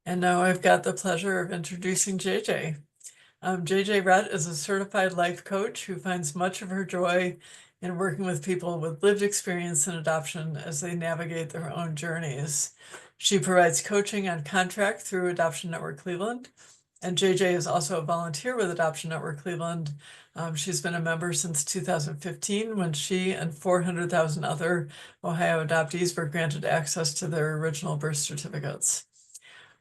And now I've got the pleasure of introducing JJ. JJ Rett is a certified life coach who finds much of her joy in working with people with lived experience in adoption as they navigate their own journeys. She provides coaching on contract through Adoption Network Cleveland, and JJ is also a volunteer with Adoption Network Cleveland. She's been a member since 2015 when she and 400,000 other Ohio adoptees were granted access to their original birth certificates.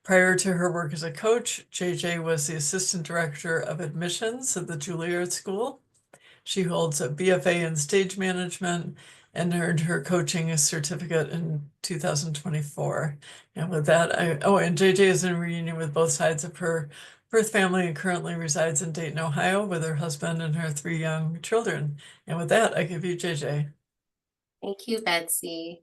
Prior to her work as a coach, JJ was the assistant director of admissions at the Juilliard School. She holds a BFA in stage management and earned her coaching certificate in 2024. And with that, and JJ is in reunion with both sides of her birth family and currently resides in Dayton, Ohio with her husband and her 3 young children. And with that, I give you JJ. Thank you, Betsy.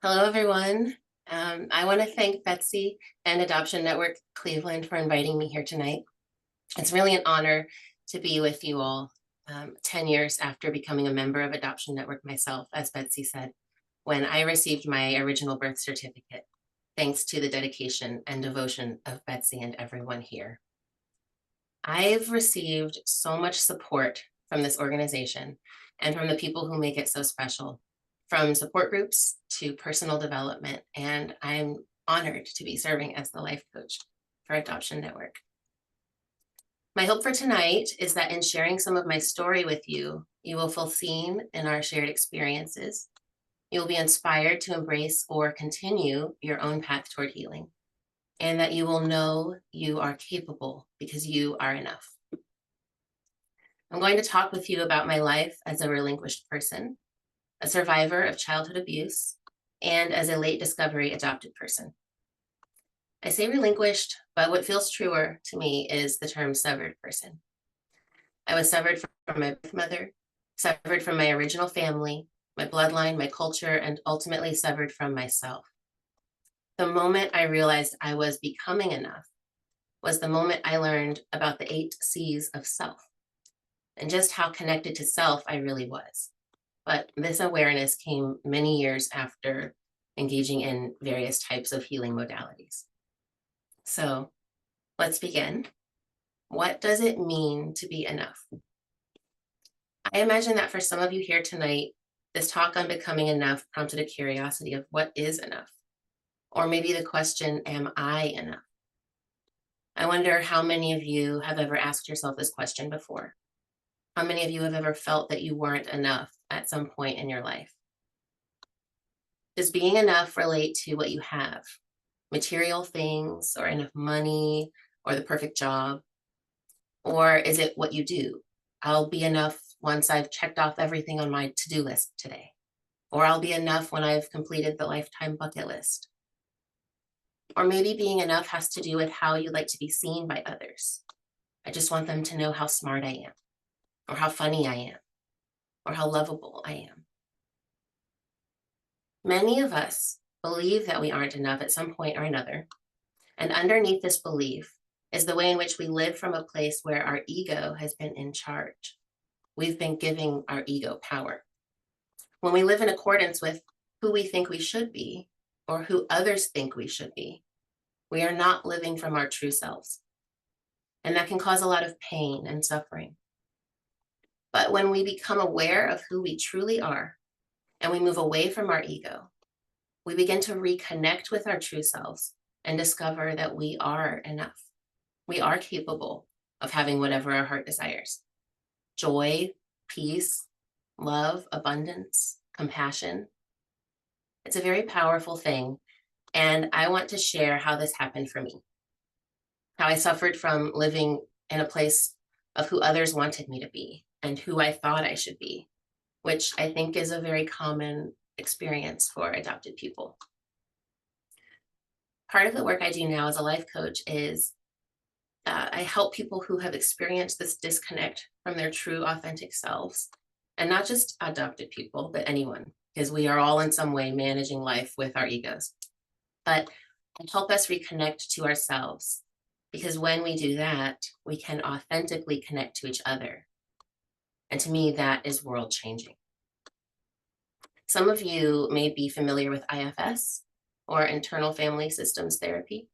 Hello, everyone. I want to thank Betsy and Adoption Network Cleveland for inviting me here tonight. It's really an honor to be with you all 10 years after becoming a member of Adoption Network myself, as Betsy said, when I received my original birth certificate, thanks to the dedication and devotion of Betsy and everyone here. I've received so much support from this organization and from the people who make it so special, from support groups to personal development, and I'm honored to be serving as the life coach for Adoption Network. My hope for tonight is that in sharing some of my story with you, you will feel seen in our shared experiences. You will be inspired to embrace or continue your own path toward healing, and that you will know you are capable because you are enough. I'm going to talk with you about my life as a relinquished person, a survivor of childhood abuse, and as a late discovery adopted person. I say relinquished, but what feels truer to me is the term severed person. I was severed from my birth mother, severed from my original family, my bloodline, my culture, and ultimately severed from myself. The moment I realized I was becoming enough was the moment I learned about the 8 C's of self and just how connected to self I really was. But this awareness came many years after engaging in various types of healing modalities. So let's begin. What does it mean to be enough? I imagine that for some of you here tonight, this talk on becoming enough prompted a curiosity of what is enough? Or maybe the question, am I enough? I wonder how many of you have ever asked yourself this question before? How many of you have ever felt that you weren't enough at some point in your life? Does being enough relate to what you have? Material things, or enough money, or the perfect job? Or is it what you do? I'll be enough once I've checked off everything on my to-do list today. Or I'll be enough when I've completed the lifetime bucket list. Or maybe being enough has to do with how you like to be seen by others. I just want them to know how smart I am, or how funny I am, or how lovable I am. Many of us believe that we aren't enough at some point or another, and underneath this belief is the way in which we live from a place where our ego has been in charge. We've been giving our ego power. When we live in accordance with who we think we should be, or who others think we should be, we are not living from our true selves. And that can cause a lot of pain and suffering. But when we become aware of who we truly are, and we move away from our ego, we begin to reconnect with our true selves and discover that we are enough. We are capable of having whatever our heart desires. Joy, peace, love, abundance, compassion. It's a very powerful thing, and I want to share how this happened for me. How I suffered from living in a place of who others wanted me to be and who I thought I should be, which I think is a very common experience for adopted people. Part of the work I do now as a life coach is I help people who have experienced this disconnect from their true authentic selves, and not just adopted people, but anyone, because we are all in some way managing life with our egos. But help us reconnect to ourselves, because when we do that, we can authentically connect to each other. And to me, that is world changing. Some of you may be familiar with IFS, or internal family systems therapy.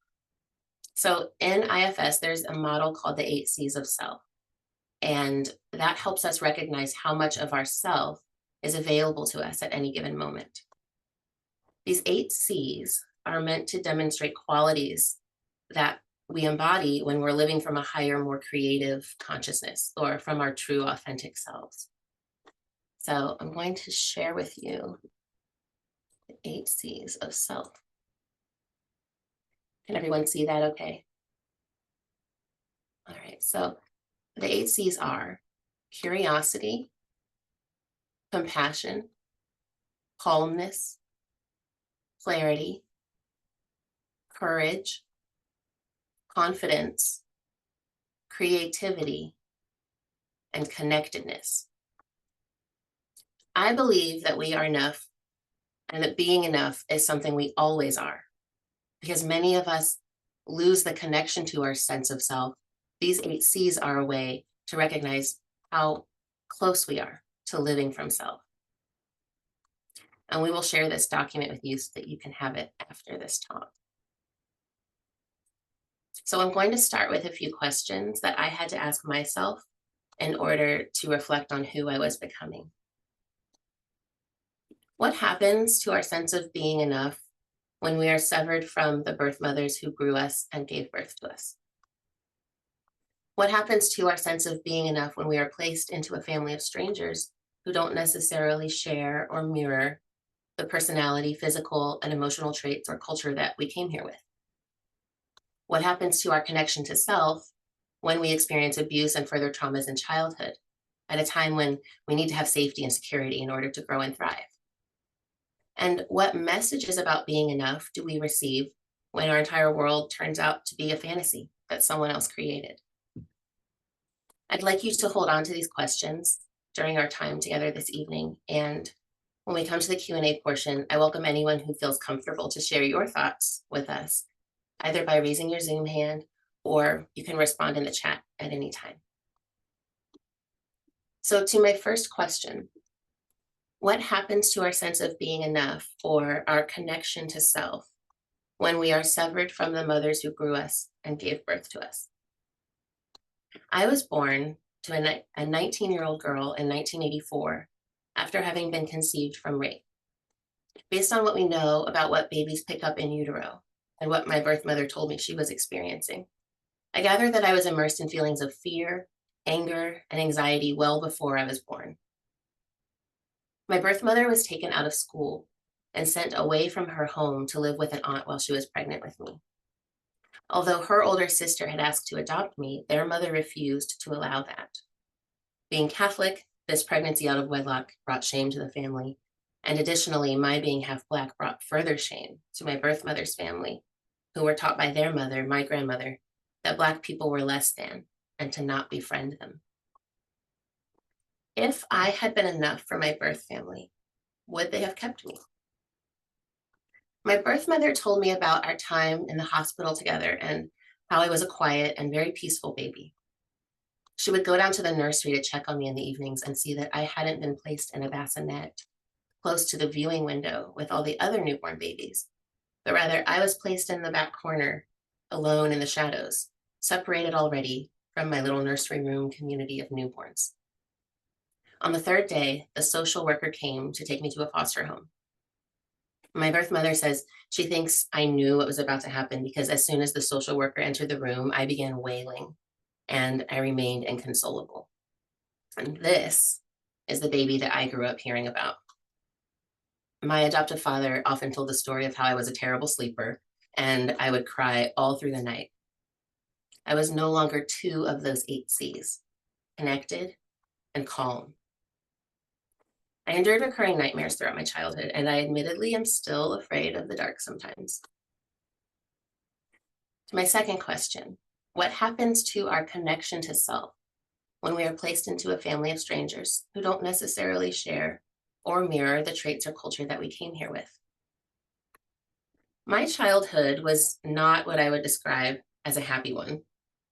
So in IFS, there's a model called the 8 C's of self. And that helps us recognize how much of ourself is available to us at any given moment. These 8 C's are meant to demonstrate qualities that we embody when we're living from a higher, more creative consciousness or from our true, authentic selves. So I'm going to share with you the 8 C's of self. Can everyone see that okay? All right, so the 8 C's are curiosity, compassion, calmness, clarity, courage, confidence, creativity, and connectedness. I believe that we are enough and that being enough is something we always are, because many of us lose the connection to our sense of self. These 8 C's are a way to recognize how close we are to living from self. And we will share this document with you so that you can have it after this talk. So I'm going to start with a few questions that I had to ask myself in order to reflect on who I was becoming. What happens to our sense of being enough when we are severed from the birth mothers who grew us and gave birth to us? What happens to our sense of being enough when we are placed into a family of strangers who don't necessarily share or mirror the personality, physical, and emotional traits or culture that we came here with? What happens to our connection to self when we experience abuse and further traumas in childhood at a time when we need to have safety and security in order to grow and thrive? And what messages about being enough do we receive when our entire world turns out to be a fantasy that someone else created? I'd like you to hold on to these questions during our time together this evening. And when we come to the Q&A portion, I welcome anyone who feels comfortable to share your thoughts with us, either by raising your Zoom hand or you can respond in the chat at any time. So to my first question, what happens to our sense of being enough or our connection to self when we are severed from the mothers who grew us and gave birth to us? I was born to a 19-year-old girl in 1984 after having been conceived from rape. Based on what we know about what babies pick up in utero and what my birth mother told me she was experiencing, I gathered that I was immersed in feelings of fear, anger, and anxiety well before I was born. My birth mother was taken out of school and sent away from her home to live with an aunt while she was pregnant with me. Although her older sister had asked to adopt me, their mother refused to allow that. Being Catholic, this pregnancy out of wedlock brought shame to the family. And additionally, my being half Black brought further shame to my birth mother's family, who were taught by their mother, my grandmother, that Black people were less than and to not befriend them. If I had been enough for my birth family, would they have kept me? My birth mother told me about our time in the hospital together and how I was a quiet and very peaceful baby. She would go down to the nursery to check on me in the evenings and see that I hadn't been placed in a bassinet close to the viewing window with all the other newborn babies, but rather I was placed in the back corner, alone in the shadows, separated already from my little nursery room community of newborns. On the third day, the social worker came to take me to a foster home. My birth mother says she thinks I knew what was about to happen because as soon as the social worker entered the room, I began wailing and I remained inconsolable. And this is the baby that I grew up hearing about. My adoptive father often told the story of how I was a terrible sleeper and I would cry all through the night. I was no longer two of those 8 C's, connected and calm. I endured recurring nightmares throughout my childhood, and I admittedly am still afraid of the dark sometimes. To my second question, what happens to our connection to self when we are placed into a family of strangers who don't necessarily share or mirror the traits or culture that we came here with? My childhood was not what I would describe as a happy one.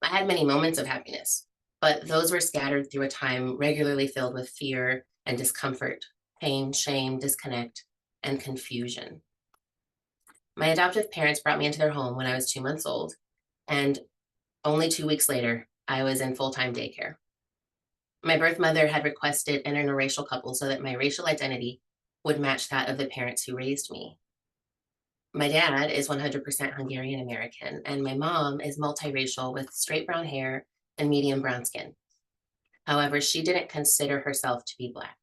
I had many moments of happiness, but those were scattered through a time regularly filled with fear and discomfort, pain, shame, disconnect, and confusion. My adoptive parents brought me into their home when I was 2 months old, And only 2 weeks later, I was in full-time daycare. My birth mother had requested an interracial couple so that my racial identity would match that of the parents who raised me. My dad is 100% Hungarian American, and my mom is multiracial with straight brown hair and medium brown skin. However, she didn't consider herself to be Black.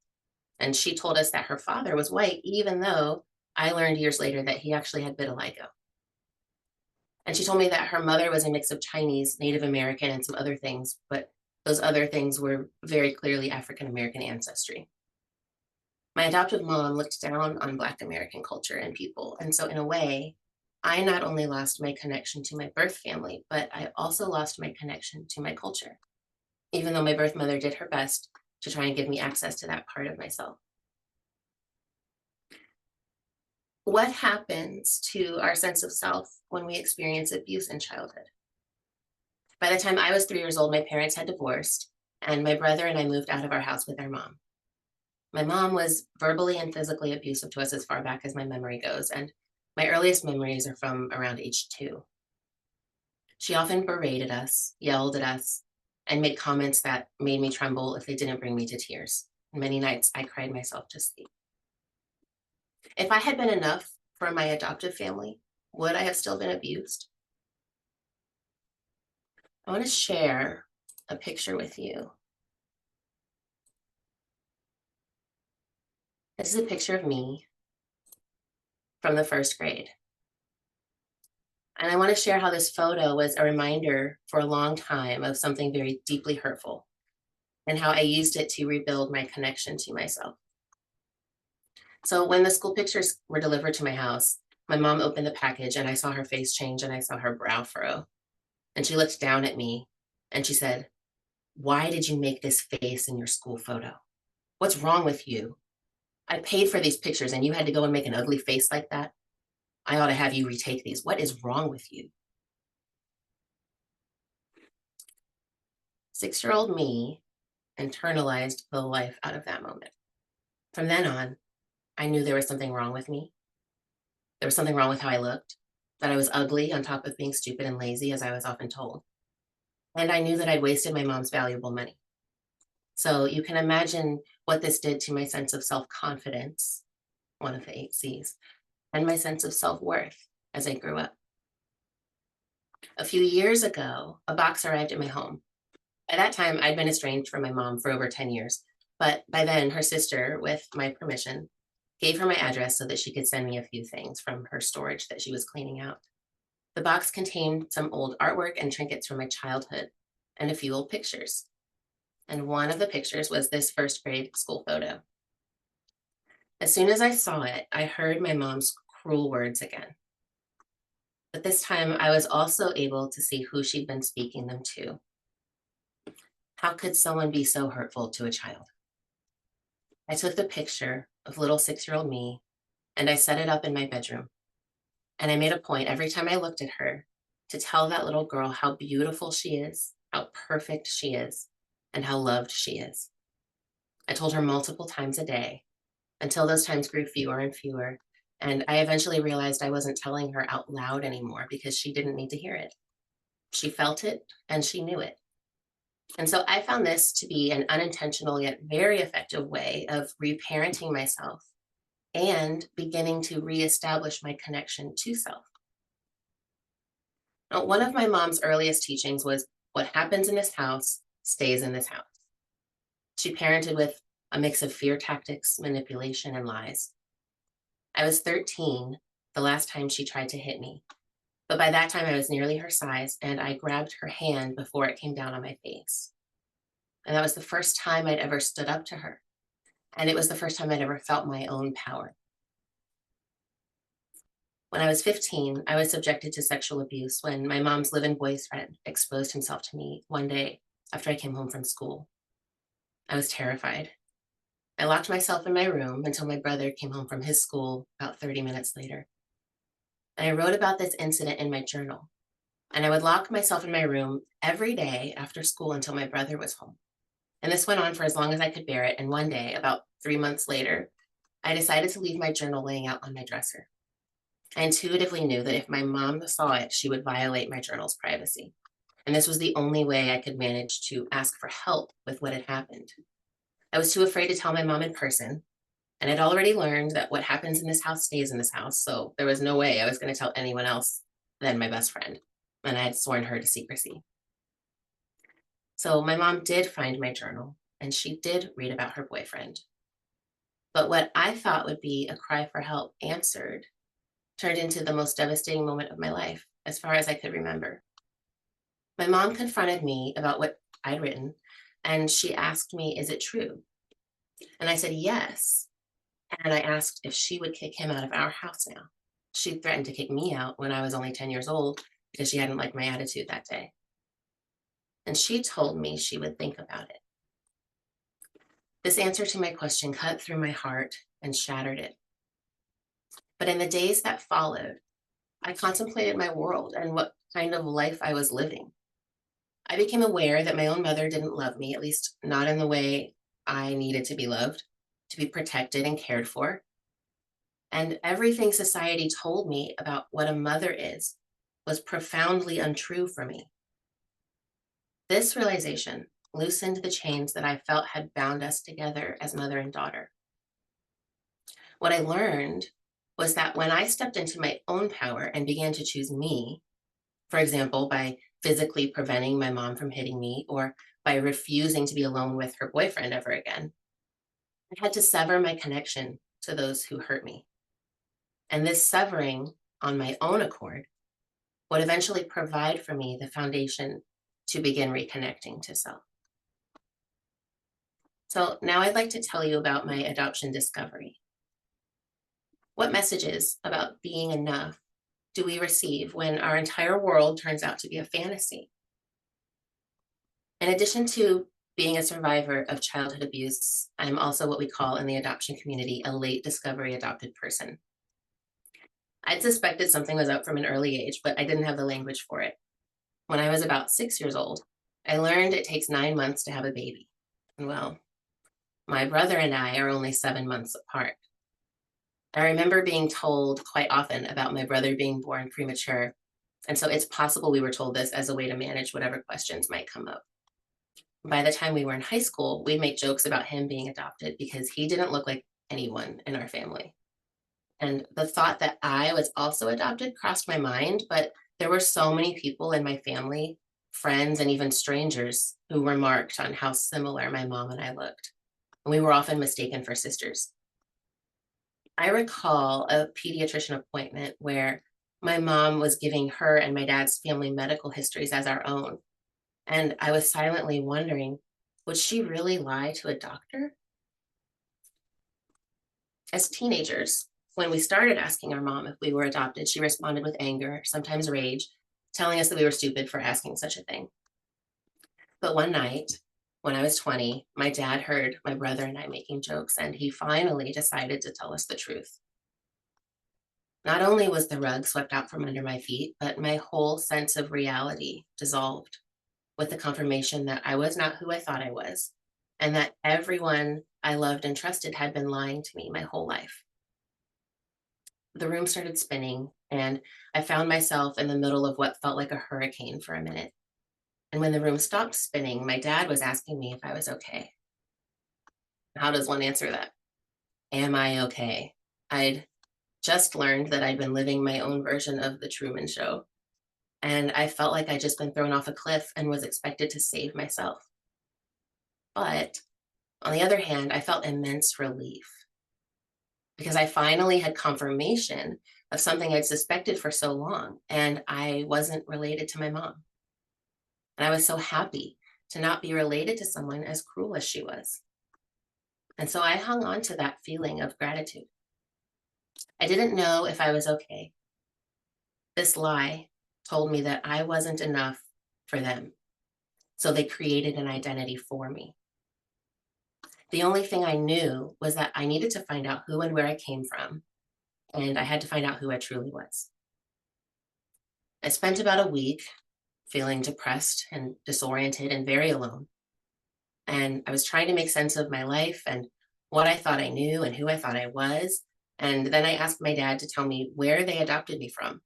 And she told us that her father was white, even though I learned years later that he actually had vitiligo. And she told me that her mother was a mix of Chinese, Native American, and some other things, but those other things were very clearly African American ancestry. My adoptive mom looked down on Black American culture and people. And so, in a way, I not only lost my connection to my birth family, but I also lost my connection to my culture, even though my birth mother did her best to try and give me access to that part of myself. What happens to our sense of self when we experience abuse in childhood? By the time I was 3 years old, my parents had divorced, and my brother and I moved out of our house with our mom. My mom was verbally and physically abusive to us as far back as my memory goes, and my earliest memories are from around age 2. She often berated us, yelled at us, and made comments that made me tremble if they didn't bring me to tears. Many nights I cried myself to sleep. If I had been enough for my adoptive family, would I have still been abused? I want to share a picture with you. This is a picture of me from the first grade. And I want to share how this photo was a reminder for a long time of something very deeply hurtful and how I used it to rebuild my connection to myself. So when the school pictures were delivered to my house, my mom opened the package and I saw her face change and I saw her brow furrow. And she looked down at me and she said, "Why did you make this face in your school photo? What's wrong with you? I paid for these pictures and you had to go and make an ugly face like that. I ought to have you retake these. What is wrong with you?" 6-year-old me internalized the life out of that moment. From then on, I knew there was something wrong with me. There was something wrong with how I looked, that I was ugly on top of being stupid and lazy, as I was often told. And I knew that I'd wasted my mom's valuable money. So you can imagine what this did to my sense of self-confidence, one of the 8 C's, and my sense of self-worth as I grew up. A few years ago, a box arrived at my home. By that time, I'd been estranged from my mom for over 10 years, but by then her sister, with my permission, gave her my address so that she could send me a few things from her storage that she was cleaning out. The box contained some old artwork and trinkets from my childhood and a few old pictures. And one of the pictures was this first grade school photo. As soon as I saw it, I heard my mom's cruel words again. But this time I was also able to see who she'd been speaking them to. How could someone be so hurtful to a child? I took the picture of little 6-year-old me and I set it up in my bedroom. And I made a point every time I looked at her to tell that little girl how beautiful she is, how perfect she is, and how loved she is. I told her multiple times a day until those times grew fewer and fewer. And I eventually realized I wasn't telling her out loud anymore because she didn't need to hear it. She felt it and she knew it. And so I found this to be an unintentional yet very effective way of reparenting myself and beginning to reestablish my connection to self. Now, one of my mom's earliest teachings was what happens in this house stays in this house. She parented with a mix of fear tactics, manipulation, and lies. I was 13 the last time she tried to hit me, but by that time I was nearly her size and I grabbed her hand before it came down on my face. And that was the first time I'd ever stood up to her. And it was the first time I'd ever felt my own power. When I was 15, I was subjected to sexual abuse when my mom's live-in boyfriend exposed himself to me one day after I came home from school. I was terrified. I locked myself in my room until my brother came home from his school about 30 minutes later. And I wrote about this incident in my journal. And I would lock myself in my room every day after school until my brother was home. And this went on for as long as I could bear it. And one day, about 3 months later, I decided to leave my journal laying out on my dresser. I intuitively knew that if my mom saw it, she would violate my journal's privacy. And this was the only way I could manage to ask for help with what had happened. I was too afraid to tell my mom in person, and I'd already learned that what happens in this house stays in this house. So there was no way I was going to tell anyone else than my best friend. And I had sworn her to secrecy. So my mom did find my journal and she did read about her boyfriend. But what I thought would be a cry for help answered turned into the most devastating moment of my life, as far as I could remember. My mom confronted me about what I'd written, and she asked me, "Is it true?" And I said, "Yes." And I asked if she would kick him out of our house now. She threatened to kick me out when I was only 10 years old because she hadn't liked my attitude that day. And she told me she would think about it. This answer to my question cut through my heart and shattered it. But in the days that followed, I contemplated my world and what kind of life I was living. I became aware that my own mother didn't love me, at least not in the way I needed to be loved, to be protected and cared for. And everything society told me about what a mother is was profoundly untrue for me. This realization loosened the chains that I felt had bound us together as mother and daughter. What I learned was that when I stepped into my own power and began to choose me, for example, by physically preventing my mom from hitting me or by refusing to be alone with her boyfriend ever again, I had to sever my connection to those who hurt me. And this severing on my own accord would eventually provide for me the foundation to begin reconnecting to self. So now I'd like to tell you about my adoption discovery. What messages about being enough do we receive when our entire world turns out to be a fantasy? In addition to being a survivor of childhood abuse, I'm also what we call in the adoption community a late discovery adopted person. I'd suspected something was up from an early age, but I didn't have the language for it. When I was about 6 years old, I learned it takes 9 months to have a baby. And well, my brother and I are only 7 months apart. I remember being told quite often about my brother being born premature. And so it's possible we were told this as a way to manage whatever questions might come up. By the time we were in high school, we'd make jokes about him being adopted because he didn't look like anyone in our family. And the thought that I was also adopted crossed my mind, but there were so many people in my family, friends, and even strangers who remarked on how similar my mom and I looked. And we were often mistaken for sisters. I recall a pediatrician appointment where my mom was giving her and my dad's family medical histories as our own. And I was silently wondering, would she really lie to a doctor? As teenagers, when we started asking our mom if we were adopted, she responded with anger, sometimes rage, telling us that we were stupid for asking such a thing. But one night, when I was 20, my dad heard my brother and I making jokes, and he finally decided to tell us the truth. Not only was the rug swept out from under my feet, but my whole sense of reality dissolved with the confirmation that I was not who I thought I was, and that everyone I loved and trusted had been lying to me my whole life. The room started spinning, and I found myself in the middle of what felt like a hurricane for a minute. And when the room stopped spinning, my dad was asking me if I was okay. How does one answer that? Am I okay? I'd just learned that I'd been living my own version of the Truman Show, and I felt like I'd just been thrown off a cliff and was expected to save myself. But on the other hand, I felt immense relief because I finally had confirmation of something I'd suspected for so long, and I wasn't related to my mom. And I was so happy to not be related to someone as cruel as she was. And so I hung on to that feeling of gratitude. I didn't know if I was okay. This lie told me that I wasn't enough for them. So they created an identity for me. The only thing I knew was that I needed to find out who and where I came from, and I had to find out who I truly was. I spent about a week feeling depressed and disoriented and very alone. And I was trying to make sense of my life and what I thought I knew and who I thought I was. And then I asked my dad to tell me where they adopted me from.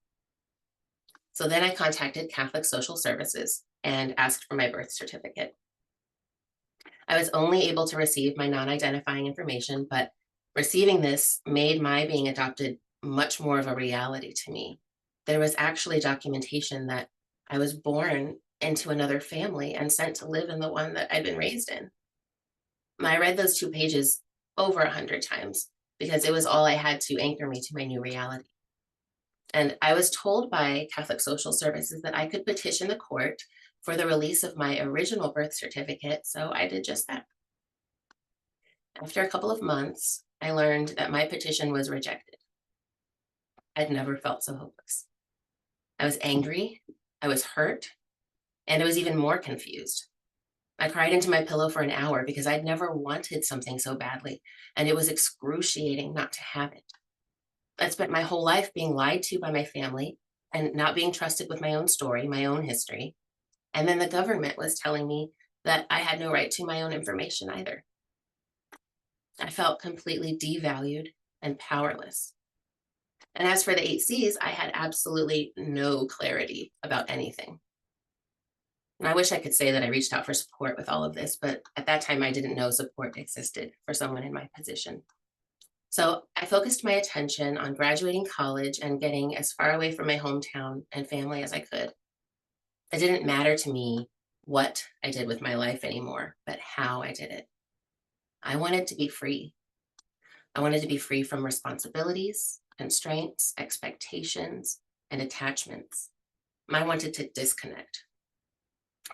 So then I contacted Catholic Social Services and asked for my birth certificate. I was only able to receive my non-identifying information, but receiving this made my being adopted much more of a reality to me. There was actually documentation that I was born into another family and sent to live in the one that I'd been raised in. I read those 2 pages over 100 times because it was all I had to anchor me to my new reality. And I was told by Catholic Social Services that I could petition the court for the release of my original birth certificate, so I did just that. After a couple of months, I learned that my petition was rejected. I'd never felt so hopeless. I was angry, I was hurt, and I was even more confused. I cried into my pillow for an hour because I'd never wanted something so badly, and it was excruciating not to have it. I'd spent my whole life being lied to by my family and not being trusted with my own story, my own history. And then the government was telling me that I had no right to my own information either. I felt completely devalued and powerless. And as for the 8Cs, I had absolutely no clarity about anything. And I wish I could say that I reached out for support with all of this, but at that time I didn't know support existed for someone in my position. So I focused my attention on graduating college and getting as far away from my hometown and family as I could. It didn't matter to me what I did with my life anymore, but how I did it. I wanted to be free. I wanted to be free from responsibilities, constraints, expectations, and attachments. I wanted to disconnect.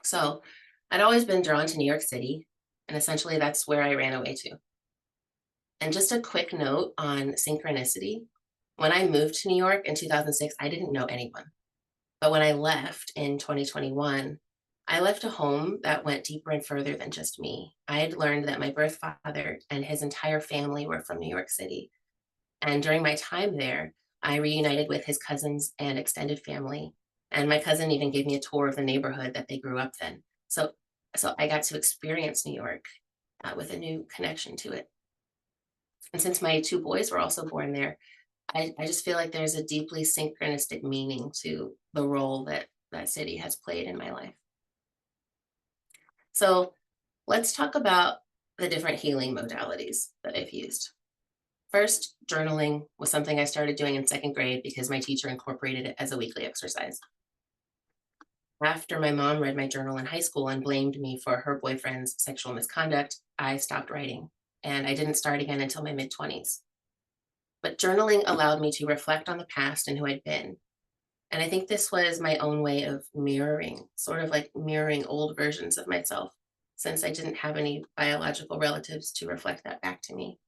So I'd always been drawn to New York City, and essentially that's where I ran away to. And just a quick note on synchronicity. When I moved to New York in 2006, I didn't know anyone. But when I left in 2021, I left a home that went deeper and further than just me. I had learned that my birth father and his entire family were from New York City. And during my time there, I reunited with his cousins and extended family. And my cousin even gave me a tour of the neighborhood that they grew up in. So I got to experience New York with a new connection to it. And since my 2 boys were also born there, I just feel like there's a deeply synchronistic meaning to the role that that city has played in my life. So let's talk about the different healing modalities that I've used. First, journaling was something I started doing in 2nd grade because my teacher incorporated it as a weekly exercise. After my mom read my journal in high school and blamed me for her boyfriend's sexual misconduct, I stopped writing, and I didn't start again until my mid-20s. But journaling allowed me to reflect on the past and who I'd been. And I think this was my own way of mirroring, sort of like mirroring old versions of myself, since I didn't have any biological relatives to reflect that back to me.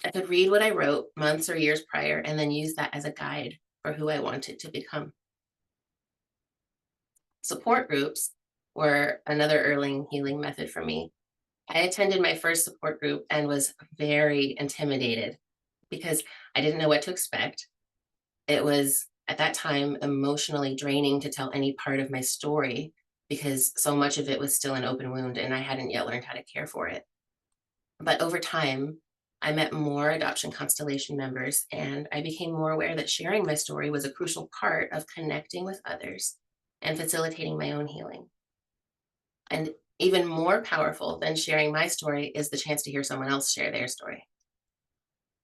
I could read what I wrote months or years prior and then use that as a guide for who I wanted to become. Support groups were another early healing method for me. I attended my first support group and was very intimidated because I didn't know what to expect. It was at that time emotionally draining to tell any part of my story because so much of it was still an open wound and I hadn't yet learned how to care for it. But over time, I met more adoption constellation members and I became more aware that sharing my story was a crucial part of connecting with others and facilitating my own healing. And even more powerful than sharing my story is the chance to hear someone else share their story.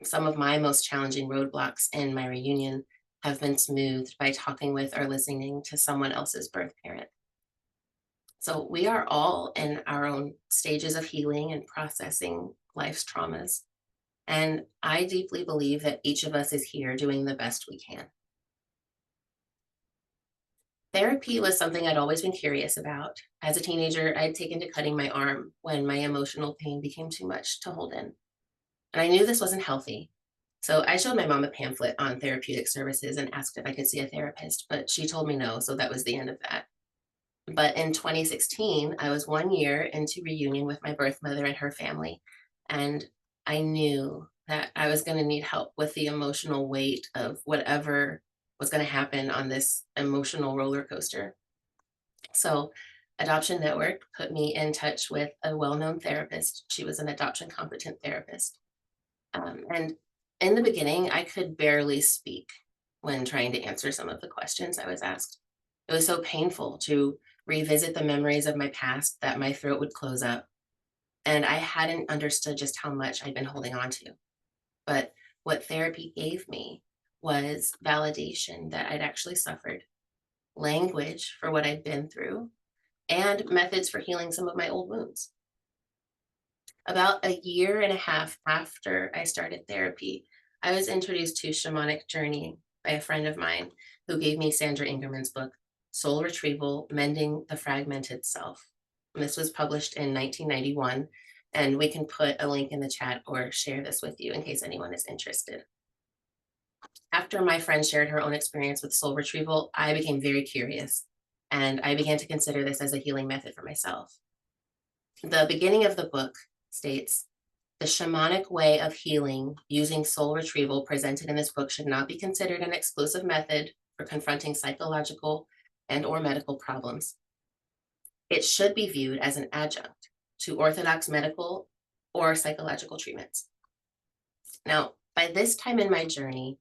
Some of my most challenging roadblocks in my reunion have been smoothed by talking with or listening to someone else's birth parent. So we are all in our own stages of healing and processing life's traumas. And I deeply believe that each of us is here doing the best we can. Therapy was something I'd always been curious about. As a teenager, I'd taken to cutting my arm when my emotional pain became too much to hold in. And I knew this wasn't healthy. So I showed my mom a pamphlet on therapeutic services and asked if I could see a therapist, but she told me no, so that was the end of that. But in 2016, I was 1 year into reunion with my birth mother and her family, and I knew that I was going to need help with the emotional weight of whatever was going to happen on this emotional roller coaster. So Adoption Network put me in touch with a well-known therapist. She was an adoption competent therapist. And In the beginning, I could barely speak when trying to answer some of the questions I was asked. It was so painful to revisit the memories of my past that my throat would close up, and I hadn't understood just how much I'd been holding on to. But what therapy gave me was validation that I'd actually suffered, language for what I'd been through, and methods for healing some of my old wounds. About a year and a half after I started therapy, I was introduced to shamanic journeying by a friend of mine who gave me Sandra Ingerman's book, Soul Retrieval Mending the Fragmented Self. And this was published in 1991, and we can put a link in the chat or share this with you in case anyone is interested. After my friend shared her own experience with soul retrieval, I became very curious and I began to consider this as a healing method for myself. The beginning of the book states, the shamanic way of healing using soul retrieval presented in this book should not be considered an exclusive method for confronting psychological and or medical problems. It should be viewed as an adjunct to orthodox medical or psychological treatments. Now, by this time in my journey,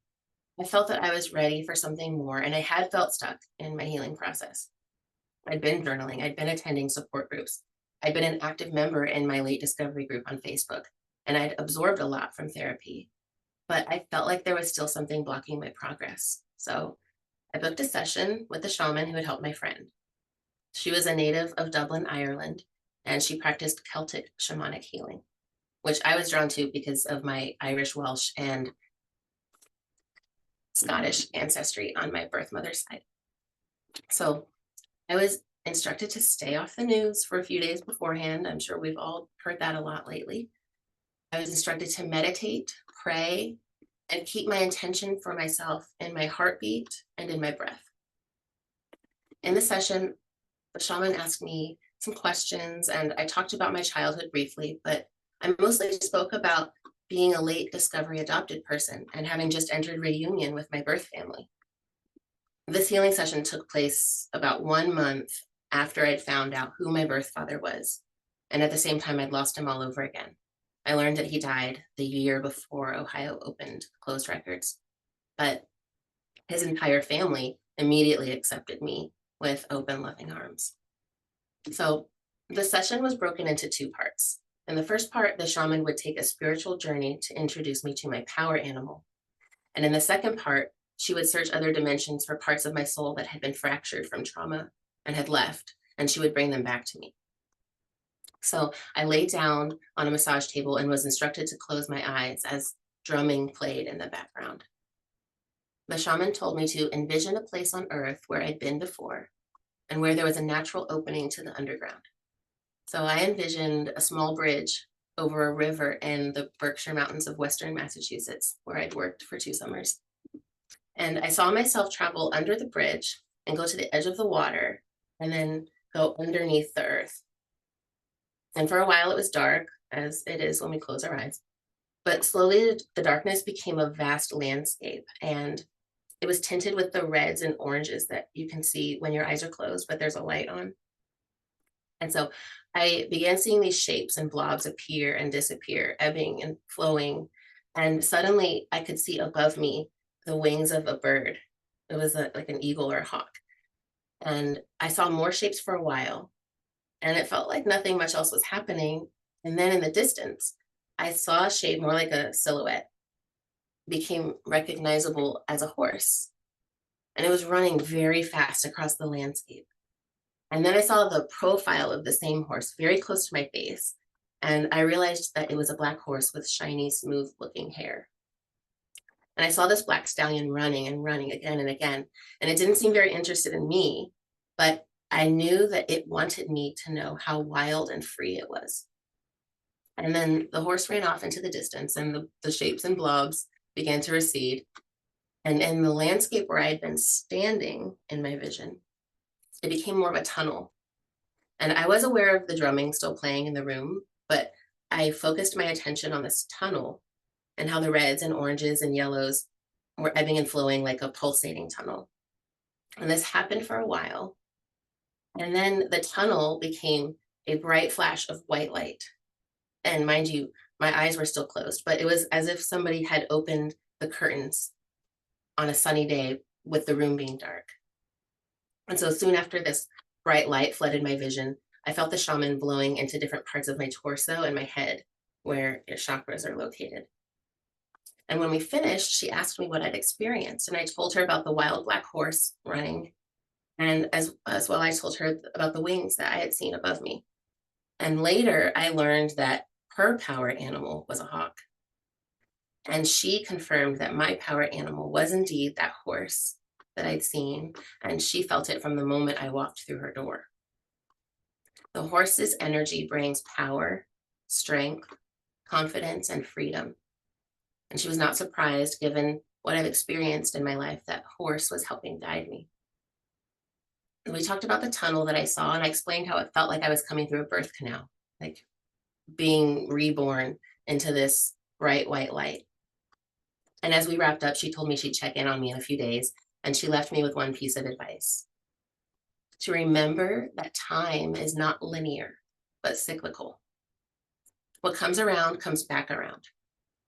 I felt that I was ready for something more, and I had felt stuck in my healing process. I'd been journaling, I'd been attending support groups, I'd been an active member in my late discovery group on Facebook, and I'd absorbed a lot from therapy, but I felt like there was still something blocking my progress. So I booked a session with the shaman who had helped my friend. She was a native of Dublin, Ireland, and she practiced Celtic shamanic healing, which I was drawn to because of my Irish, Welsh, and Scottish ancestry on my birth mother's side. So I was instructed to stay off the news for a few days beforehand. I'm sure we've all heard that a lot lately. I was instructed to meditate, pray, and keep my intention for myself in my heartbeat and in my breath. In the session, the shaman asked me some questions, and I talked about my childhood briefly, but I mostly spoke about being a late discovery adopted person and having just entered reunion with my birth family. This healing session took place about 1 month after I'd found out who my birth father was. And at the same time, I'd lost him all over again. I learned that he died the year before Ohio opened closed records, but his entire family immediately accepted me with open, loving arms. So the session was broken into 2 parts. In the first part, the shaman would take a spiritual journey to introduce me to my power animal. And in the second part, she would search other dimensions for parts of my soul that had been fractured from trauma and had left, and she would bring them back to me. So I lay down on a massage table and was instructed to close my eyes as drumming played in the background. The shaman told me to envision a place on earth where I'd been before and where there was a natural opening to the underground. So I envisioned a small bridge over a river in the Berkshire Mountains of Western Massachusetts, where I'd worked for 2 summers. And I saw myself travel under the bridge and go to the edge of the water and then go underneath the earth. And for a while it was dark, as it is when we close our eyes. But slowly the darkness became a vast landscape, and it was tinted with the reds and oranges that you can see when your eyes are closed, but there's a light on. And so I began seeing these shapes and blobs appear and disappear, ebbing and flowing. And suddenly I could see above me the wings of a bird. It was like an eagle or a hawk. And I saw more shapes for a while, and it felt like nothing much else was happening. And then in the distance, I saw a shape more like a silhouette, became recognizable as a horse. And it was running very fast across the landscape. And then I saw the profile of the same horse very close to my face. And I realized that it was a black horse with shiny, smooth looking hair. And I saw this black stallion running and running again and again. And it didn't seem very interested in me, but I knew that it wanted me to know how wild and free it was. And then the horse ran off into the distance, and the shapes and blobs began to recede. And in the landscape where I had been standing in my vision, it became more of a tunnel. And I was aware of the drumming still playing in the room, but I focused my attention on this tunnel and how the reds and oranges and yellows were ebbing and flowing like a pulsating tunnel. And this happened for a while. And then the tunnel became a bright flash of white light. And mind you, My eyes were still closed, but it was as if somebody had opened the curtains on a sunny day with the room being dark. And so soon after this bright light flooded my vision, I felt the shaman blowing into different parts of my torso and my head where your chakras are located. And when we finished, she asked me what I'd experienced. And I told her about the wild black horse running. And as well, I told her about the wings that I had seen above me. And later, I learned that her power animal was a hawk. And she confirmed that my power animal was indeed that horse that I'd seen. And she felt it from the moment I walked through her door. The horse's energy brings power, strength, confidence, and freedom. And she was not surprised, given what I've experienced in my life, that horse was helping guide me. And we talked about the tunnel that I saw, and I explained how it felt like I was coming through a birth canal, like being reborn into this bright white light. And as we wrapped up, she told me she'd check in on me in a few days, and she left me with one piece of advice: to remember that time is not linear, but cyclical. What comes around comes back around.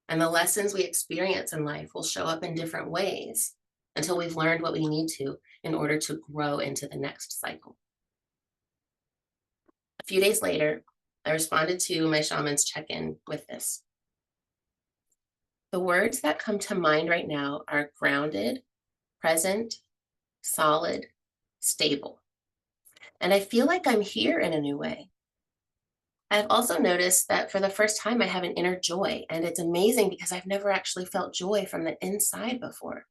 And the lessons we experience in life will show up in different ways until we've learned what we need to in order to grow into the next cycle. A few days later, I responded to my shaman's check-in with this: the words that come to mind right now are grounded, present, solid, stable. And I feel like I'm here in a new way. I've also noticed that for the first time, I have an inner joy, and it's amazing because I've never actually felt joy from the inside before.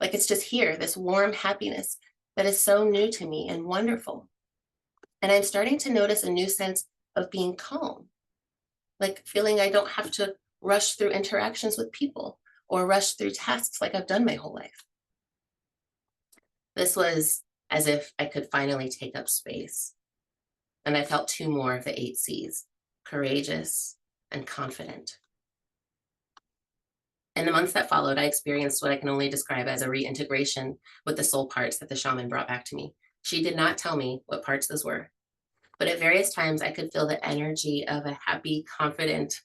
Like it's just here, this warm happiness that is so new to me and wonderful. And I'm starting to notice a new sense of being calm, like feeling I don't have to rush through interactions with people or rush through tasks like I've done my whole life. This was as if I could finally take up space. And I felt two more of the 8 C's: courageous and confident. In the months that followed, I experienced what I can only describe as a reintegration with the soul parts that the shaman brought back to me. She did not tell me what parts those were, but at various times I could feel the energy of a happy, confident,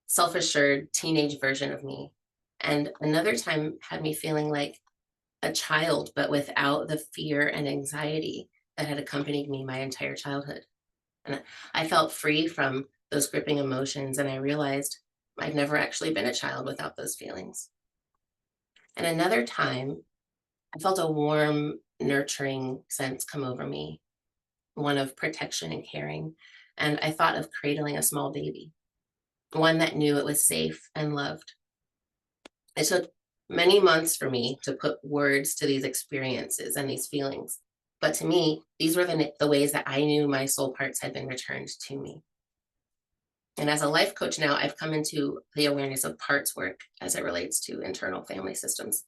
self-assured teenage version of me. And another time had me feeling like a child, but without the fear and anxiety that had accompanied me my entire childhood. And I felt free from those gripping emotions, and I realized I've never actually been a child without those feelings. And another time, I felt a warm, nurturing sense come over me, one of protection and caring. And I thought of cradling a small baby, one that knew it was safe and loved. It took many months for me to put words to these experiences and these feelings. But to me, these were the ways that I knew my soul parts had been returned to me. And as a life coach now, I've come into the awareness of parts work as it relates to internal family systems.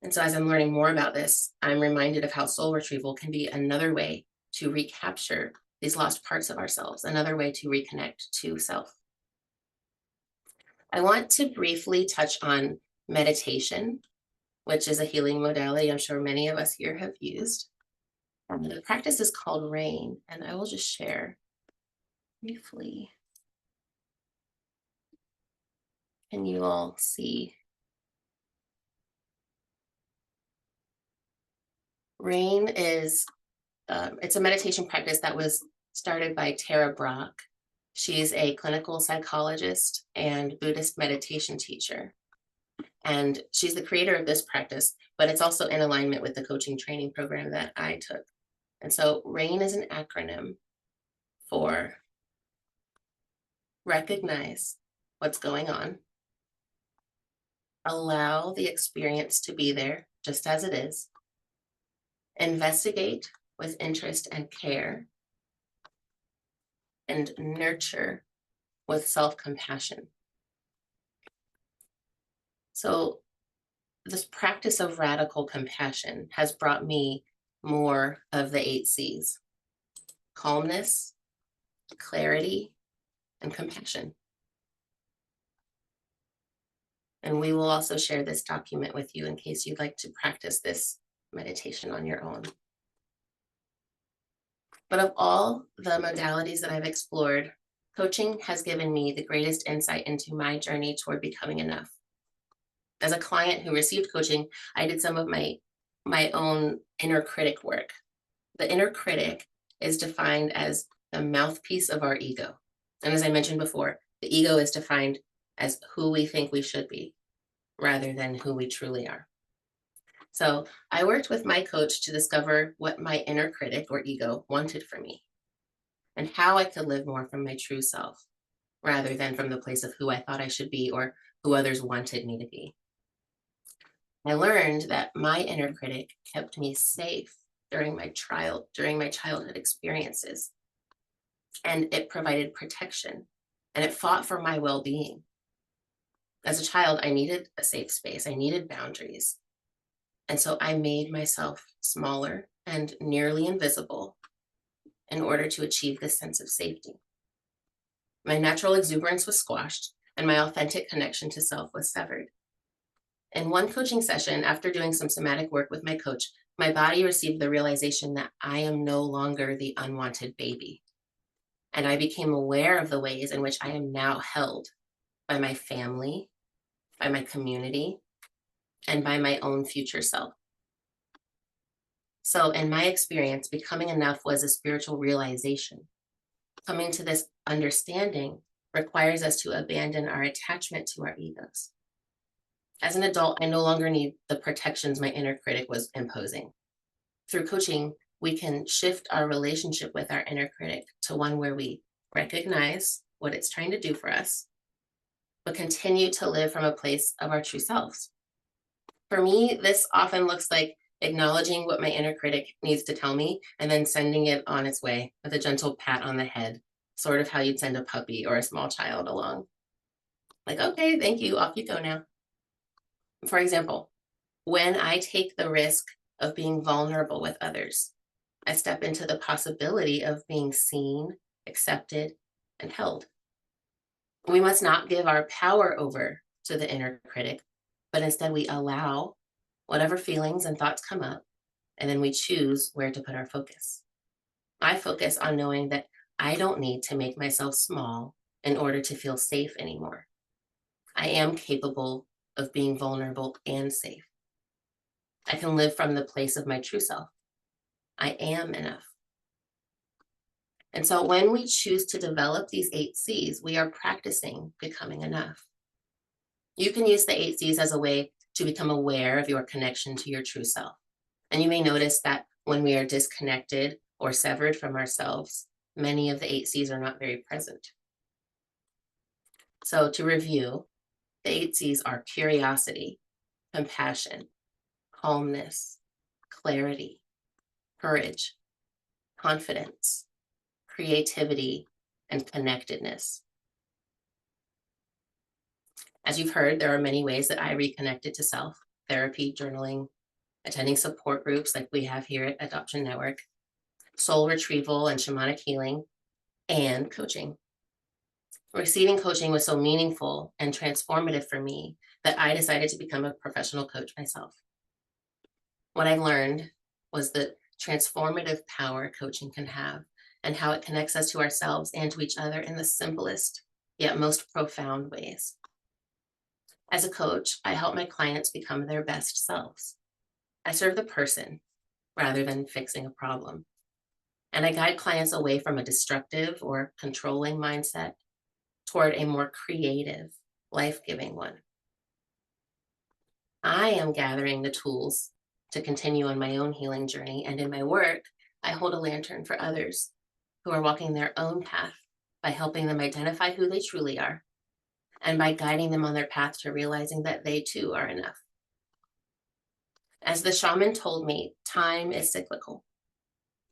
And so as I'm learning more about this, I'm reminded of how soul retrieval can be another way to recapture these lost parts of ourselves, another way to reconnect to self. I want to briefly touch on meditation, which is a healing modality I'm sure many of us here have used. The practice is called RAIN, and I will just share briefly. Can you all see? RAIN is, it's a meditation practice that was started by Tara Brach. She's a clinical psychologist and Buddhist meditation teacher. And she's the creator of this practice, but it's also in alignment with the coaching training program that I took. And so RAIN is an acronym for recognize what's going on, allow the experience to be there just as it is, investigate with interest and care, and nurture with self-compassion. So this practice of radical compassion has brought me more of the 8 C's: calmness, clarity, and compassion. And we will also share this document with you in case you'd like to practice this meditation on your own. But of all the modalities that I've explored, Coaching has given me the greatest insight into my journey toward becoming enough. As a client who received coaching, I did some of my own inner critic work. The inner critic is defined as the mouthpiece of our ego. And as I mentioned before, the ego is defined as who we think we should be rather than who we truly are. So I worked with my coach to discover what my inner critic or ego wanted from me and how I could live more from my true self rather than from the place of who I thought I should be or who others wanted me to be. I learned that my inner critic kept me safe during my childhood experiences, and it provided protection and it fought for my well-being. As a child, I needed a safe space. I needed boundaries. And so I made myself smaller and nearly invisible in order to achieve this sense of safety. My natural exuberance was squashed, and my authentic connection to self was severed. In one coaching session, after doing some somatic work with my coach, my body received the realization that I am no longer the unwanted baby. And I became aware of the ways in which I am now held by my family, by my community, and by my own future self. So, in my experience, becoming enough was a spiritual realization. Coming to this understanding requires us to abandon our attachment to our egos. As an adult, I no longer need the protections my inner critic was imposing. Through coaching, we can shift our relationship with our inner critic to one where we recognize what it's trying to do for us, but continue to live from a place of our true selves. For me, this often looks like acknowledging what my inner critic needs to tell me and then sending it on its way with a gentle pat on the head, sort of how you'd send a puppy or a small child along. Like, okay, thank you, off you go now. For example, when I take the risk of being vulnerable with others, I step into the possibility of being seen, accepted, and held. We must not give our power over to the inner critic, but instead we allow whatever feelings and thoughts come up, and then we choose where to put our focus. I focus on knowing that I don't need to make myself small in order to feel safe anymore. I am capable of being vulnerable and safe. I can live from the place of my true self. I am enough. And so when we choose to develop these 8 C's, we are practicing becoming enough. You can use the 8 C's as a way to become aware of your connection to your true self. And you may notice that when we are disconnected or severed from ourselves, many of the 8 C's are not very present. So to review, the 8 C's are curiosity, compassion, calmness, clarity, courage, confidence, creativity, and connectedness. As you've heard, there are many ways that I reconnected to self: therapy, journaling, attending support groups like we have here at Adoption Network, soul retrieval and shamanic healing, and coaching. Receiving coaching was so meaningful and transformative for me that I decided to become a professional coach myself. What I learned was the transformative power coaching can have and how it connects us to ourselves and to each other in the simplest yet most profound ways. As a coach, I help my clients become their best selves. I serve the person rather than fixing a problem. And I guide clients away from a destructive or controlling mindset toward a more creative, life-giving one. I am gathering the tools to continue on my own healing journey, and in my work, I hold a lantern for others who are walking their own path by helping them identify who they truly are and by guiding them on their path to realizing that they too are enough. As the shaman told me, time is cyclical.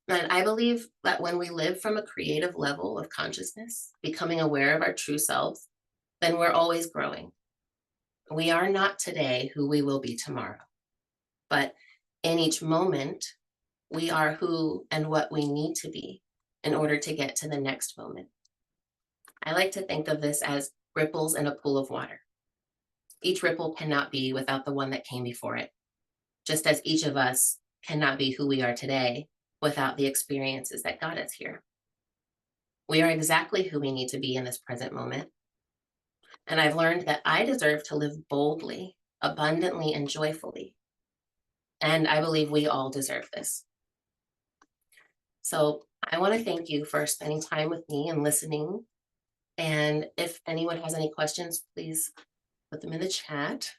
And I believe that when we live from a creative level of consciousness, becoming aware of our true selves, then we're always growing. We are not today who we will be tomorrow, but in each moment, we are who and what we need to be in order to get to the next moment. I like to think of this as ripples in a pool of water. Each ripple cannot be without the one that came before it, just as each of us cannot be who we are today without the experiences that got us here. We are exactly who we need to be in this present moment. And I've learned that I deserve to live boldly, abundantly, and joyfully. And I believe we all deserve this. So I want to thank you for spending time with me and listening. And if anyone has any questions, please put them in the chat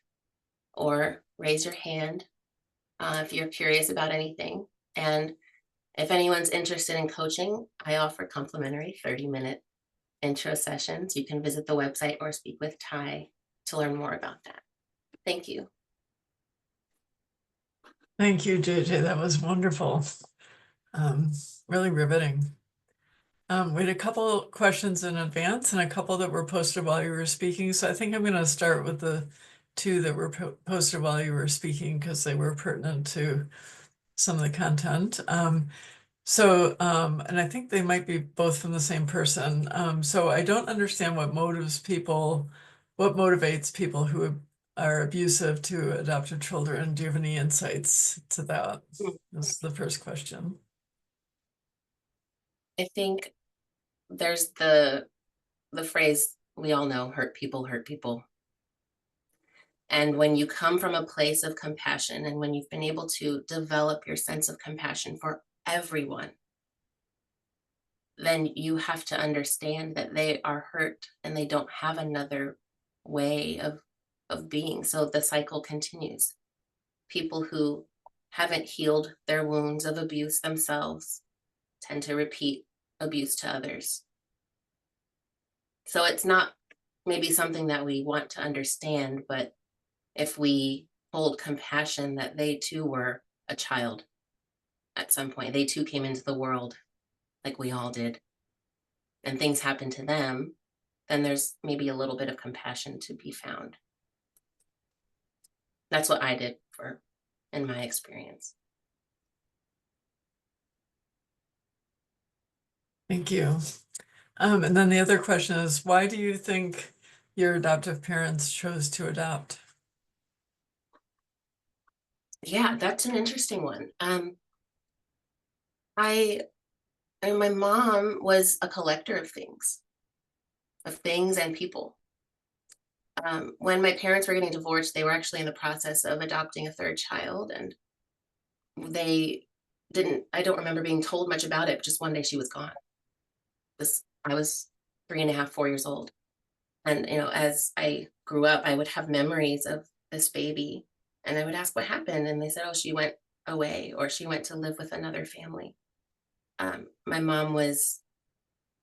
or raise your hand if you're curious about anything. And if anyone's interested in coaching, I offer complimentary 30-minute intro sessions. You can visit the website or speak with Ty to learn more about that. Thank you. Thank you, JJ. That was wonderful. Really riveting. We had a couple questions in advance and a couple that were posted while you were speaking. So I think I'm going to start with the two that were posted while you were speaking because they were pertinent to some of the content. And I think they might be both from the same person. So I don't understand what motivates people who are abusive to adopted children. Do you have any insights to that? That's the first question. I think there's the phrase we all know, hurt people hurt people. And when you come from a place of compassion and when you've been able to develop your sense of compassion for everyone, then you have to understand that they are hurt and they don't have another way of being. So the cycle continues. People who haven't healed their wounds of abuse themselves tend to repeat abuse to others. So it's not maybe something that we want to understand, but if we hold compassion that they too were a child at some point, they too came into the world like we all did, and things happened to them, then there's maybe a little bit of compassion to be found. That's what I did in my experience. Thank you. And then the other question is, why do you think your adoptive parents chose to adopt? Yeah, that's an interesting one. My mom was a collector of things and people. When my parents were getting divorced, they were actually in the process of adopting a third child, and I don't remember being told much about it. Just one day she was gone. I was 3.5, 4 years old. And, as I grew up, I would have memories of this baby and I would ask what happened. And they said, oh, she went away or she went to live with another family. My mom was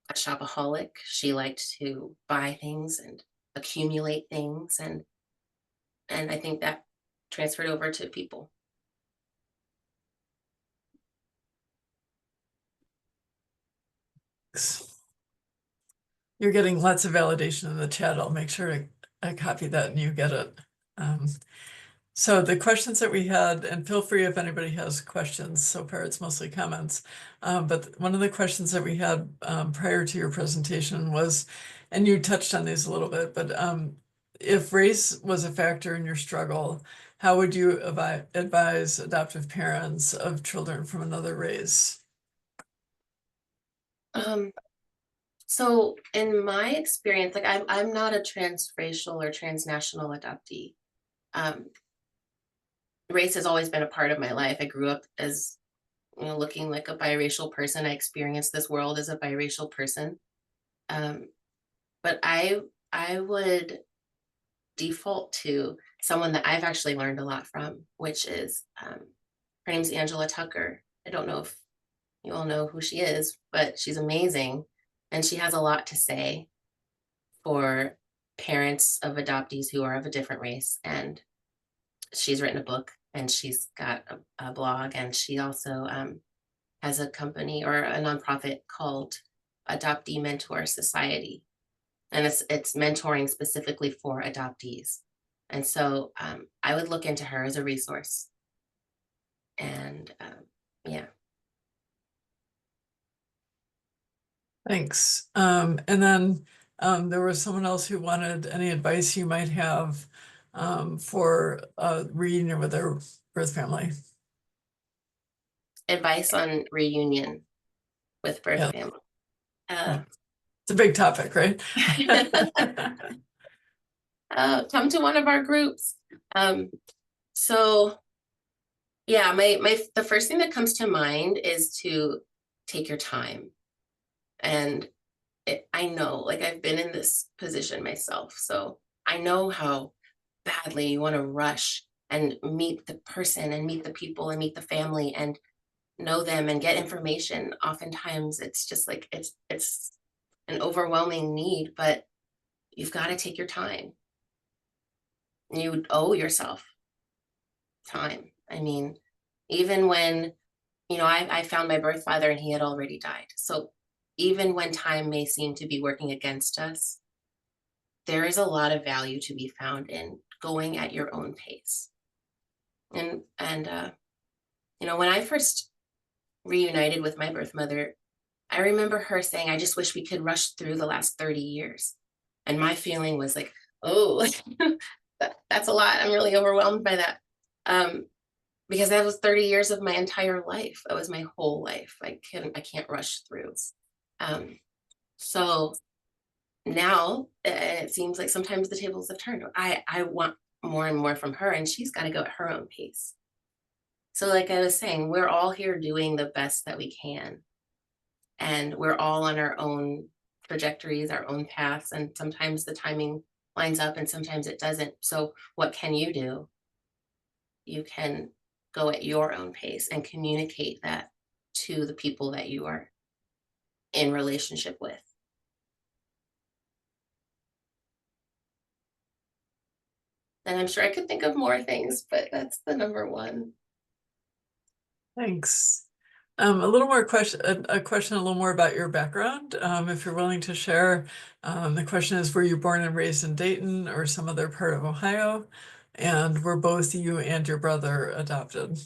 a shopaholic. She liked to buy things and accumulate things. And I think that transferred over to people. You're getting lots of validation in the chat. I'll make sure I copy that and you get it. So the questions that we had, and feel free if anybody has questions. So far, it's mostly comments. But one of the questions that we had prior to your presentation was, and you touched on these a little bit, but if race was a factor in your struggle, how would you advise adoptive parents of children from another race? So in my experience, like I'm not a transracial or transnational adoptee. Race has always been a part of my life. I grew up as, looking like a biracial person. I experienced this world as a biracial person. But I would default to someone that I've actually learned a lot from, which is, her name's Angela Tucker. I don't know if you all know who she is, but she's amazing. And she has a lot to say for parents of adoptees who are of a different race. And she's written a book and she's got a blog, and she also has a company or a nonprofit called Adoptee Mentor Society. And it's mentoring specifically for adoptees. And so I would look into her as a resource. And yeah. Thanks. And then there was someone else who wanted any advice you might have for a reunion with their birth family. Advice on reunion with birth family. It's a big topic, right? Come to one of our groups. So yeah, the first thing that comes to mind is to take your time. And I know, like, I've been in this position myself, so I know how badly you want to rush and meet the person and meet the people and meet the family and know them and get information. Oftentimes it's just like it's an overwhelming need, but you've got to take your time. You owe yourself time. I mean, even when, I found my birth father and he had already died. So even when time may seem to be working against us, there is a lot of value to be found in going at your own pace. And when I first reunited with my birth mother, I remember her saying, I just wish we could rush through the last 30 years. And my feeling was like, oh, that's a lot. I'm really overwhelmed by that. Because that was 30 years of my entire life. That was my whole life. I can't rush through. Um, so now it seems like sometimes the tables have turned. I want more and more from her, and she's got to go at her own pace. So, like I was saying, we're all here doing the best that we can, and we're all on our own trajectories, our own paths, and sometimes the timing lines up and sometimes it doesn't. So, what can you do? You can go at your own pace and communicate that to the people that you are in relationship with. And I'm sure I could think of more things, but that's the number one. Thanks. A little more question, a question a little more about your background, if you're willing to share. The question is, were you born and raised in Dayton or some other part of Ohio? And were both you and your brother adopted?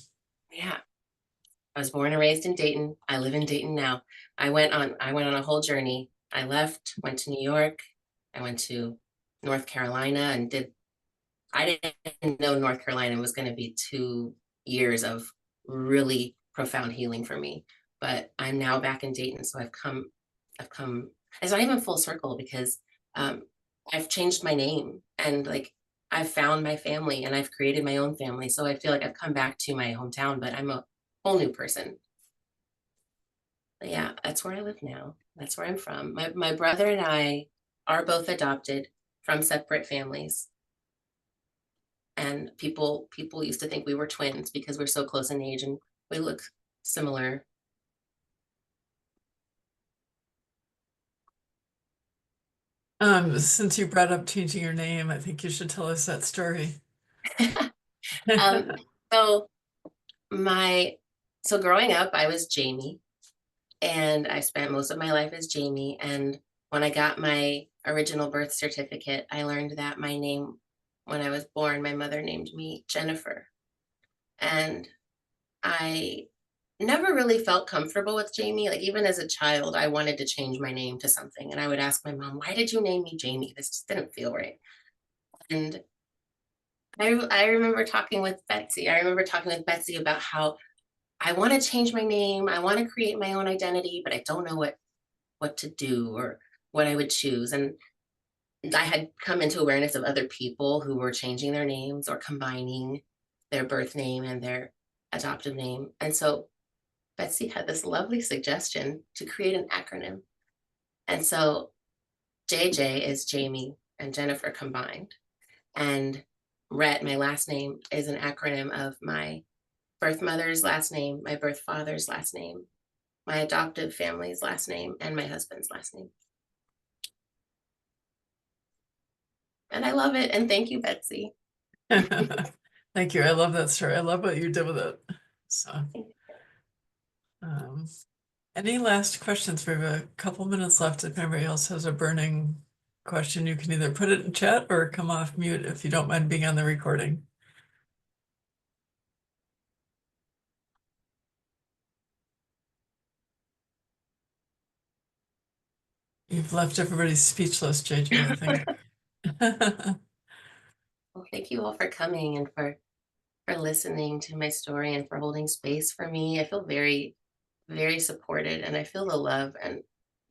Yeah. I was born and raised in Dayton. I live in Dayton now. I went on a whole journey. I left, went to New York. I went to North Carolina and I didn't know North Carolina was going to be 2 years of really profound healing for me. But I'm now back in Dayton. So I've come, it's not even full circle because um, I've changed my name and like I've found my family and I've created my own family. So I feel like I've come back to my hometown, but I'm a whole new person. But yeah, that's where I live now. That's where I'm from. My brother and I are both adopted from separate families. And people used to think we were twins because we're so close in age and we look similar. Since you brought up changing your name, I think you should tell us that story. um, so my so growing up, I was Jamie, and I spent most of my life as Jamie. And when I got my original birth certificate, I learned that my name, when I was born, my mother named me Jennifer. And I never really felt comfortable with Jamie. Like even as a child, I wanted to change my name to something. And I would ask my mom, why did you name me Jamie? This just didn't feel right. And I remember talking with Betsy. I remember talking with Betsy about how I want to change my name. I want to create my own identity, but I don't know what to do or what I would choose. And I had come into awareness of other people who were changing their names or combining their birth name and their adoptive name. And so Betsy had this lovely suggestion to create an acronym. And so JJ is Jamie and Jennifer combined. And Rett, my last name, is an acronym of my birth mother's last name, my birth father's last name, my adoptive family's last name, and my husband's last name. And I love it. And thank you, Betsy. Thank you. I love that story. I love what you did with it. So, any last questions? We have a couple minutes left. If anybody else has a burning question, you can either put it in chat or come off mute if you don't mind being on the recording. You've left everybody speechless, JJ, I think. Well, thank you all for coming and for listening to my story and for holding space for me. I feel very, very supported and I feel the love. And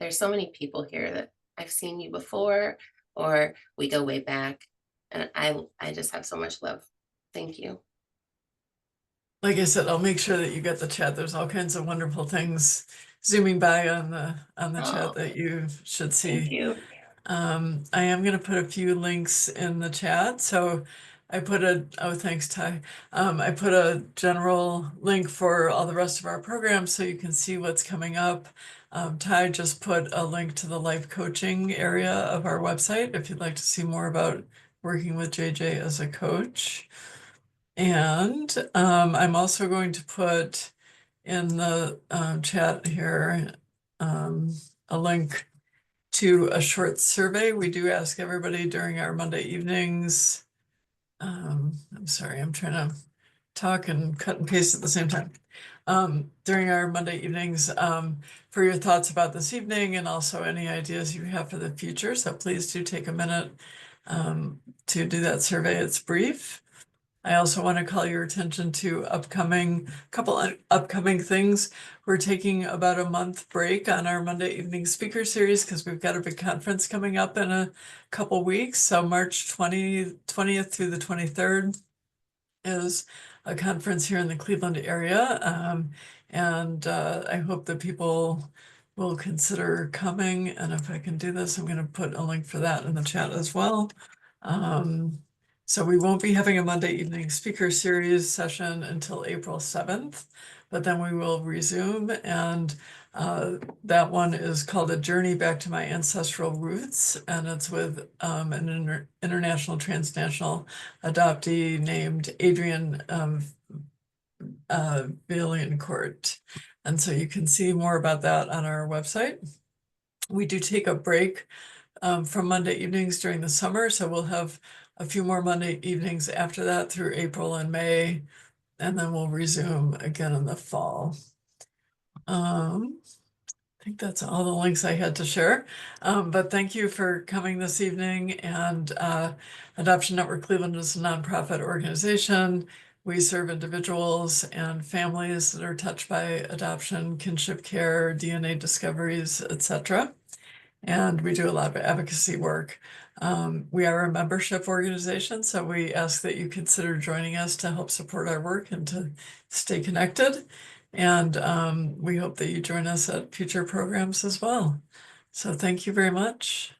There's so many people here that I've seen you before, or we go way back, and I just have so much love. Thank you. Like I said, I'll make sure that you get the chat. There's all kinds of wonderful things zooming by on the chat Oh, that you should thank see. you. I am going to put a few links in the chat. So I put oh, thanks, Ty. I put a general link for all the rest of our programs so you can see what's coming up. Ty just put a link to the life coaching area of our website if you'd like to see more about working with JJ as a coach. And I'm also going to put in the chat here a link to a short survey. We do ask everybody during our Monday evenings. I'm sorry, I'm trying to talk and cut and paste at the same time. During our Monday evenings for your thoughts about this evening and also any ideas you have for the future. So please do take a minute to do that survey. It's brief. I also want to call your attention to couple upcoming things. We're taking about a month break on our Monday evening speaker series because we've got a big conference coming up in a couple weeks. So March 20th through the 23rd is a conference here in the Cleveland area. And I hope that people will consider coming. And if I can do this, I'm going to put a link for that in the chat as well. So we won't be having a Monday evening speaker series session until April 7th, but then we will resume. And that one is called A Journey Back to My Ancestral Roots. And it's with an international transnational adoptee named Adrian Vaillancourt. And so you can see more about that on our website. We do take a break from Monday evenings during the summer. So we'll have a few more Monday evenings after that through April and May, and then we'll resume again in the fall. I think that's all the links I had to share. But thank you for coming this evening. And Adoption Network Cleveland is a nonprofit organization. We serve individuals and families that are touched by adoption, kinship care, DNA discoveries, etc. And we do a lot of advocacy work. We are a membership organization, so we ask that you consider joining us to help support our work and to stay connected. And we hope that you join us at future programs as well. So thank you very much.